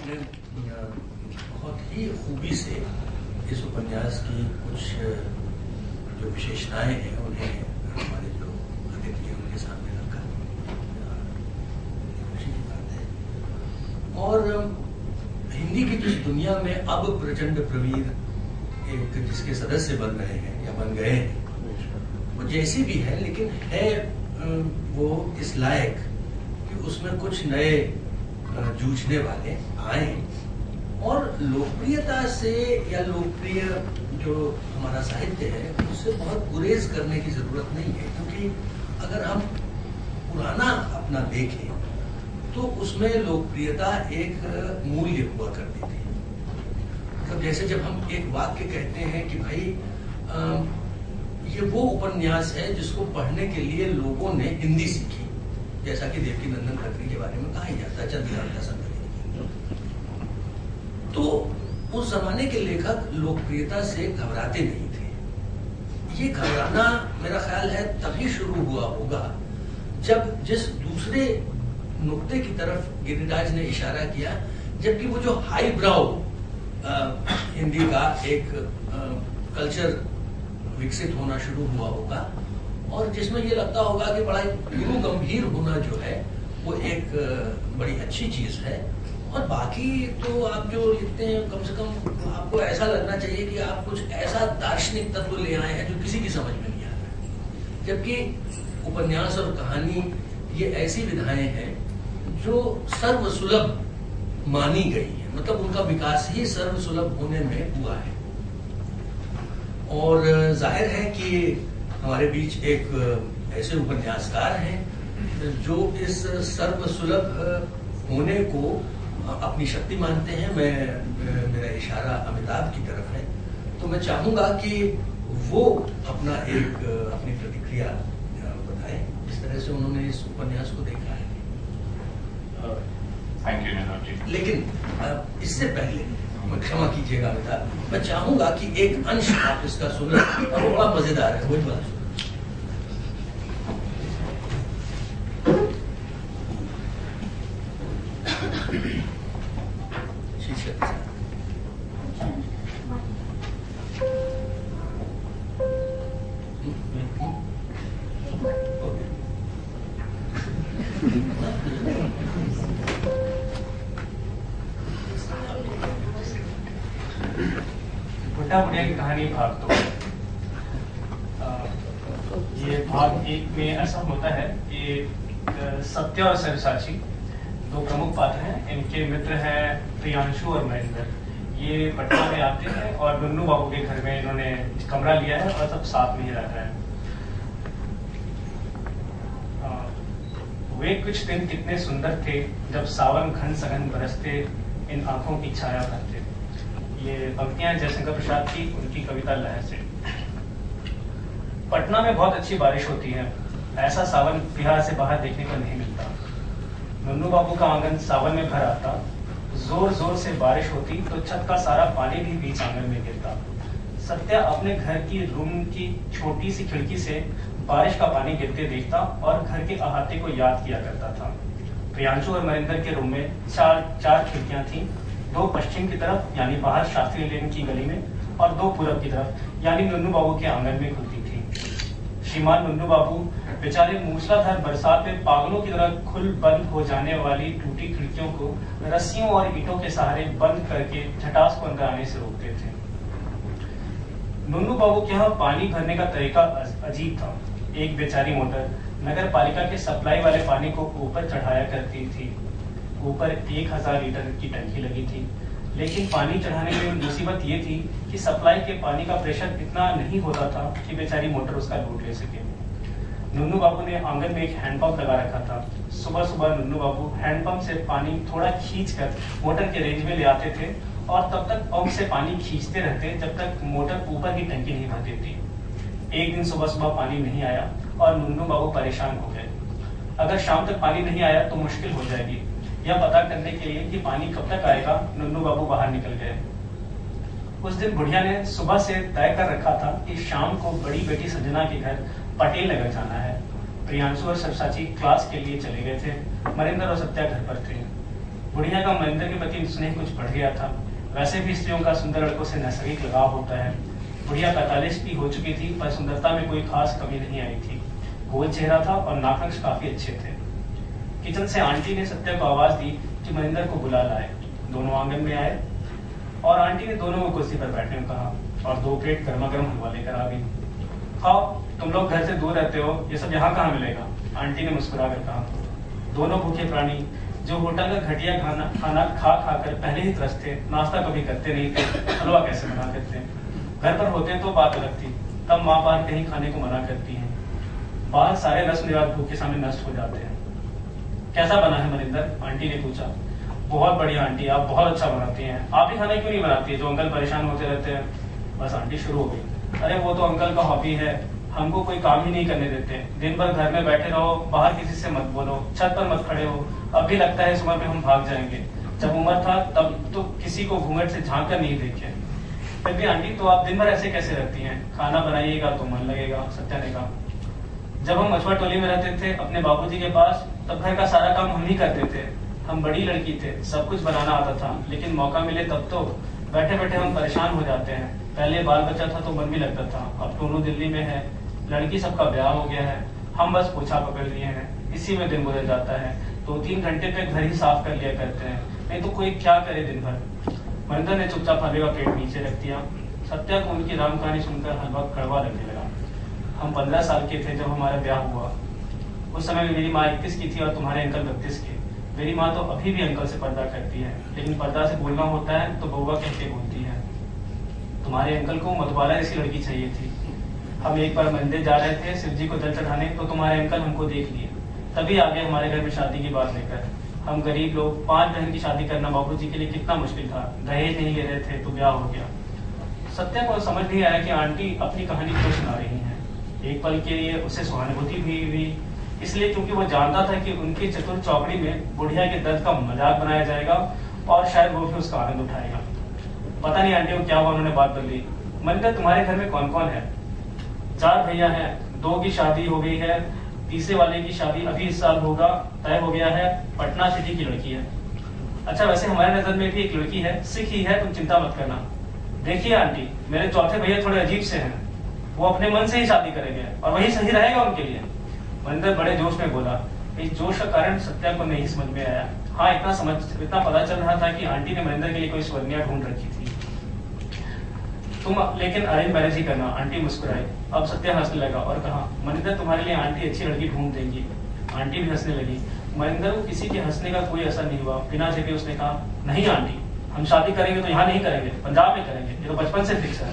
आपने बहुत ही खूबी से इस उपन्यास की कुछ जो विशेषताएं हैं उन्हें हमारे जो अतिथि हैं उनके सामने रखा। खुशी की बात है। और हिंदी की जिस दुनिया में अब प्रचंड प्रवीर एक जिसके सदस्य बन रहे हैं या बन गए हैं, वो जैसी भी है लेकिन है वो इस लायक कि उसमें कुछ नए जूझने वाले आए और लोकप्रियता से या लोकप्रिय जो हमारा साहित्य है उससे बहुत गुरेज करने की जरूरत नहीं है, क्योंकि अगर हम पुराना अपना देखें तो उसमें लोकप्रियता एक मूल्य हुआ करती थी। मतलब जैसे जब हम एक वाक्य कहते हैं कि भाई ये वो उपन्यास है जिसको पढ़ने के लिए लोगों ने हिंदी सीखी, जैसा कि देवकीनंदन खत्री के बारे में कहा ही जाता है, चंद्रलाल दसन। तो उस जमाने के लेखक लोकप्रियता से घबराते नहीं थे। ये घबराना मेरा ख्याल है तभी शुरू हुआ होगा जब जिस दूसरे नुक्ते की तरफ गिरिराज ने इशारा किया, जबकि वो जो हाई ब्राउ हिंदी का एक कल्चर विकसित होना शुरू हुआ होगा और जिसमें ये लगता होगा कि बड़ा गुरु गंभीर होना जो है वो एक बड़ी अच्छी चीज है। और बाकी तो आप जो लिखते हैं कम से कम आपको ऐसा लगना चाहिए कि आप कुछ ऐसा दार्शनिक तत्व ले आए हैं जो किसी की समझ में नहीं आ रहा है। जबकि उपन्यास और कहानी ये ऐसी विधाएं हैं जो सर्वसुलभ मानी गई है, मतलब उनका विकास ही सर्वसुलभ होने में हुआ है। और जाहिर है कि हमारे बीच एक ऐसे उपन्यासकार हैं जो इस सर्वसुलभ होने को अपनी शक्ति मानते हैं। मेरा इशारा अमिताभ की तरफ है, तो मैं चाहूंगा कि वो अपनी प्रतिक्रिया बताएं जिस तरह से उन्होंने इस उपन्यास को देखा है। Thank you. लेकिन इससे पहले क्षमा कीजिएगा अमिताभ, मैं चाहूंगा कि एक अंश आप इसका सुने और वो बड़ा मजेदार है, वही बात बुढ़ा बुढ़िया की कहानी भाग 2। ये भाग 1 में ऐसा होता है कि सत्य और सरसाची दो प्रमुख पात्र हैं। इनके मित्र हैं प्रियांशु और महेंद्र। ये पटना में आते हैं और नन्नू बाबू के घर में इन्होंने कमरा लिया है और सब साथ में ही रह रहे हैं। वे कुछ दिन कितने सुंदर थे जब सावन घन सघन बरसते इन आंखों की छाया करते। ये पंक्तियां जयशंकर प्रसाद की उनकी कविता लहर से। पटना में बहुत अच्छी बारिश होती है, ऐसा सावन बिहार से बाहर देखने को नहीं मिलता। नन्नू बाबू का आंगन सावन में भर आता, जोर जोर से बारिश होती तो छत का सारा पानी भी बीच आंगन में गिरता। सत्या अपने घर की रूम की छोटी सी खिड़की से बारिश का पानी गिरते देखता और घर के अहाते को याद किया करता था। प्रियांशु और महेंद्र के रूम में चार खिड़कियां थीं, 2 पश्चिम की तरफ यानी बाहर शास्त्री लेन की गली में और 2 पूरब की तरफ यानी नन्नू बाबू के आंगन में खुलती थी। श्रीमान नन्नू बाबू बेचारे मूसलाधार बरसात में पागलों की तरह खुल बंद हो जाने वाली टूटी खिड़कियों को रस्सियों और ईंटों के सहारे बंद करके झटास को अंदर आने से रोकते थे। नन्नू बाबू के यहाँ पानी भरने का तरीका अजीब था। एक बेचारी मोटर नगर पालिका के सप्लाई वाले पानी को ऊपर चढ़ाया करती थी। ऊपर 1000 लीटर की टंकी लगी थी, लेकिन पानी चढ़ाने में मुसीबत ये थी कि सप्लाई के पानी का प्रेशर इतना नहीं होता था कि बेचारी मोटर उसका लोड ले सके। नन्नू बाबू ने आंगन में एक हैंडपंप लगा रखा था। सुबह सुबह नन्नू बाबू हैंडपंप से पानी थोड़ा खींचकर मोटर के रेंज में ले आते थे और तब तक पंप से पानी खींचते रहते जब तक मोटर ऊपर की टंकी नहीं भर देती। एक दिन सुबह सुबह पानी नहीं आया और नन्नू बाबू परेशान हो गए। अगर शाम तक पानी नहीं आया तो मुश्किल हो जाएगी। यह पता करने के लिए कि पानी कब तक आएगा, नन्नू बाबू बाहर निकल गए। उस दिन बुढ़िया ने सुबह से तय कर रखा था कि शाम को बड़ी बेटी संजना के घर पटेल नगर जाना है। प्रियांशु और सरसाची क्लास के लिए चले गए थे। मरिंदर और सत्या घर पर थे। बुढ़िया का मनिंदर के प्रति स्नेह कुछ बढ़ गया था। वैसे भी स्त्रियों का सुंदर लड़कों से नैसर्गिक लगाव होता है। बुढ़िया 45 की हो चुकी थी, पर सुंदरता में कोई खास कमी नहीं आई थी। गोल चेहरा था और नाखुश काफी अच्छे थे। किचन से आंटी ने सत्या को आवाज दी कि मनिंदर को बुला लाए। दोनों आंगन में आए और आंटी ने दोनों को कुर्सी पर बैठने को कहा और 2 प्लेट गर्मा गर्म हलवा लेकर आ गई। खाओ, तुम लोग घर से दूर रहते हो, ये सब यहाँ कहाँ मिलेगा? आंटी ने मुस्कुरा कर कहा। दोनों भूखे प्राणी जो होटल का घटिया खाना खा कर पहले ही त्रस्त थे, नाश्ता कभी करते नहीं थे, हलवा कैसे बना करते? घर पर होते तो बात अलग थी, तब माँ बाहर कहीं खाने को मना करती है। बाहर सारे रस्म रिवाज भूख के सामने नष्ट हो जाते हैं। कैसा बना है मनिंदर? आंटी ने पूछा। बहुत बढ़िया आंटी, आप बहुत अच्छा बनाती हैं। आप ही खाना क्यों नहीं बनाती है? जो अंकल परेशान होते रहते हैं। बस आंटी शुरू हो गई। अरे वो तो अंकल का हॉबी है, हमको कोई काम ही नहीं करने देते। दिन भर घर में बैठे रहो, बाहर किसी से मत बोलो, छत पर मत खड़े हो। अब भी लगता है इस उम्र में हम भाग जाएंगे। जब उम्र था तब तो किसी को घूंघट से झांक कर नहीं देखे। फिर भी आंटी, तो आप दिन भर ऐसे कैसे रहती हैं? खाना बनाइएगा तो मन लगेगा, सत्या ने कहा। जब हम मछुआ टोली में रहते थे अपने बाबूजी के पास, तब घर का सारा काम हम ही करते थे। हम बड़ी लड़की थे, सब कुछ बनाना आता था, लेकिन मौका मिले तब तो बैठे बैठे हम परेशान हो जाते हैं। पहले बाल बच्चा था तो मन भी लगता था, अब टोनू दिल्ली में है, लड़की सबका ब्याह हो गया है, हम बस पोछा पकड़ लिए हैं, इसी में दिन गुजर जाता है। 2-3 घंटे पे घर ही साफ कर लिया करते हैं, नहीं तो कोई क्या करे दिन भर। मनिंदर ने चुपचाप हलवे का प्लेट नीचे रख दिया। सत्या को उनकी राम कहानी सुनकर हलवा कड़वा लगने लगा। हम 15 साल के थे जब हमारा ब्याह हुआ। उस समय मेरी माँ 21 की थी और तुम्हारे अंकल 32 के। मेरी माँ तो अभी भी अंकल से पर्दा करती है, लेकिन पर्दा से बोलना होता है तो बउआ कह के बोलती है। तुम्हारे अंकल को मधुबाला ऐसी लड़की चाहिए थी। हम एक बार मंदिर जा रहे थे शिव जी को जल चढ़ाने, तो तुम्हारे अंकल हमको देख लिए, तभी आ गए हमारे घर में शादी की बात लेकर। हम गरीब लोग, 5 बहन की शादी करना बाबूजी के लिए कितना मुश्किल था। दहेज नहीं ले रहे थे तो ब्याह हो गया। सत्या को समझ नहीं आया कि आंटी अपनी कहानी क्यों सुना रही हैं। एक पल के लिए उसे सहानुभूति भी हुई, इसलिए क्योंकि वो जानता था कि उनकी चतुर चौकड़ी में बुढ़िया के दर्द का मजाक बनाया जाएगा और शायद वो भी उसका आनंद उठाएगा। पता नहीं आंटी को क्या हुआ, उन्होंने बात बदली। मनिंदर, तुम्हारे घर में कौन कौन है? 4 भैया हैं, 2 की शादी हो गई है, तीसरे वाले की शादी अभी इस साल होगा, तय हो गया है, पटना सिटी की लड़की है। अच्छा, वैसे हमारे नजर में भी एक लड़की है, सिख ही है, तुम चिंता मत करना। देखिए आंटी, मेरे चौथे भैया थोड़े अजीब से हैं, वो अपने मन से ही शादी करेंगे और वही सही रहेगा उनके लिए। मनिंदर बड़े जोश में बोला। इस जोश का कारण सत्या को नहीं समझ में आया। हाँ, इतना पता चल रहा था कि आंटी ने मनिंदर के लिए कोई स्वर्णिया ढूंढ रखी थी। तुम लेकिन अरेंज मैरिज ही करना, आंटी मुस्कुराई। अब सत्या हंसने लगा और कहा, मनिंदर तुम्हारे लिए आंटी अच्छी लड़की ढूंढ देंगी। आंटी भी हंसने लगी। मनिंदर को किसी के हंसने का कोई असर नहीं हुआ। बिना झेपे उसने कहा, नहीं आंटी, हम शादी करेंगे तो यहाँ नहीं करेंगे, पंजाब में करेंगे, ये तो बचपन से फिक्स है।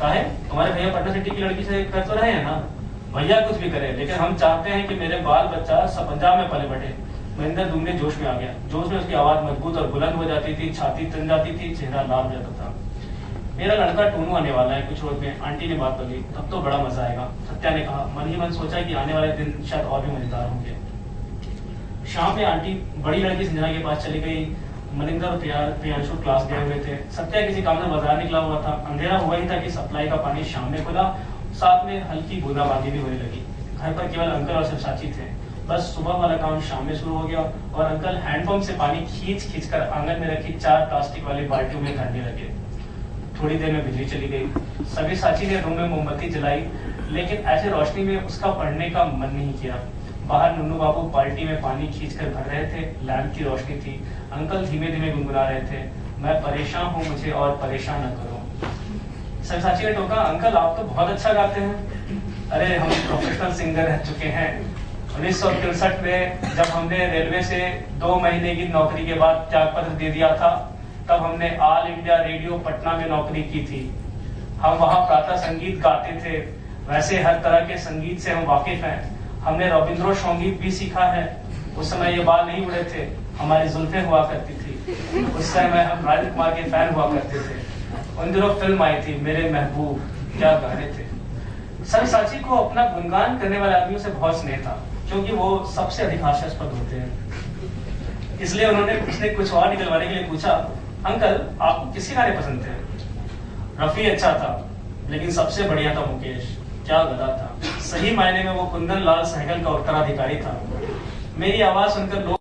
कहा है, तुम्हारे भैया पटना सिटी की लड़की से कर तो रहे हैं ना? भैया कुछ भी करे, लेकिन हम चाहते हैं कि मेरे बाल बच्चा सब पंजाब में पले बढ़े। मनिंदर दूंगे जोश में आ गया। जोश में उसकी आवाज मजबूत और बुलंद हो जाती थी, छाती तन जाती थी, चेहरा लाल हो जाता था। मेरा लड़का टोनू आने वाला है कुछ रोज में, आंटी ने बात बदली। तब तो बड़ा मजा आएगा, सत्या ने कहा। मन ही मन सोचा कि आने वाले दिन शायद और भी मजेदार होंगे। शाम में आंटी बड़ी लड़की संजना के पास चली गई। मनिंदर और प्रियांशु क्लास गए हुए थे। सत्या किसी काम में बाजार निकला हुआ था। अंधेरा हुआ ही था कि सप्लाई का पानी शाम में खुला, साथ में हल्की बूंदाबांदी भी होने लगी। घर पर केवल अंकल और चाची थे। बस सुबह वाला काम शाम में शुरू हो गया और अंकल हैंडपंप से पानी खींच कर आंगन में रखी 4 प्लास्टिक वाली बाल्टियों में भरने लगे। थोड़ी देर में बिजली चली गई। सभी साची ने रूम में मोमबत्ती जलाई, लेकिन ऐसे रोशनी में उसका पढ़ने का मन नहीं किया। बाहर नन्नू बाबू बाल्टी में पानी खींचकर भर रहे थे। लैंप की रोशनी थी। अंकल धीमे धीमे गुनगुना रहे थे, मैं परेशान हूँ, मुझे और परेशान न करो। साची ने टोका, अंकल आप तो बहुत अच्छा गाते हैं। अरे हम प्रोफेशनल सिंगर रह चुके हैं। 1963 में जब हमने रेलवे से 2 महीने की नौकरी के बाद त्याग पत्र दे दिया था, तब हमने ऑल इंडिया रेडियो पटना में नौकरी की थी। हम वहाँ प्रातः संगीत गाते थे। वैसे हर तरह के संगीत से हम वाकिफ हैं। हमने रविंद्रो संगीत भी सीखा है। उस समय ये बाल नहीं उड़े थे, हमारी जुल्फें हुआ करती थी। उस समय हम राजेंद्र कुमार के फैन हुआ करते थे। उन दिनों फिल्म आई थी मेरे महबूब, क्या गाने थे। सर साची को अपना गुणगान करने वाले आदमियों से बहुत स्नेह था, क्योंकि वो सबसे अधिक हास्यास्पद होते हैं। इसलिए उसने कुछ और निकलवाने के लिए पूछा, अंकल आपको किसके गाने पसंद थे? रफी अच्छा था, लेकिन सबसे बढ़िया था मुकेश, क्या गदा था। सही मायने में वो कुंदन लाल सहगल का उत्तराधिकारी था। मेरी आवाज सुनकर लोग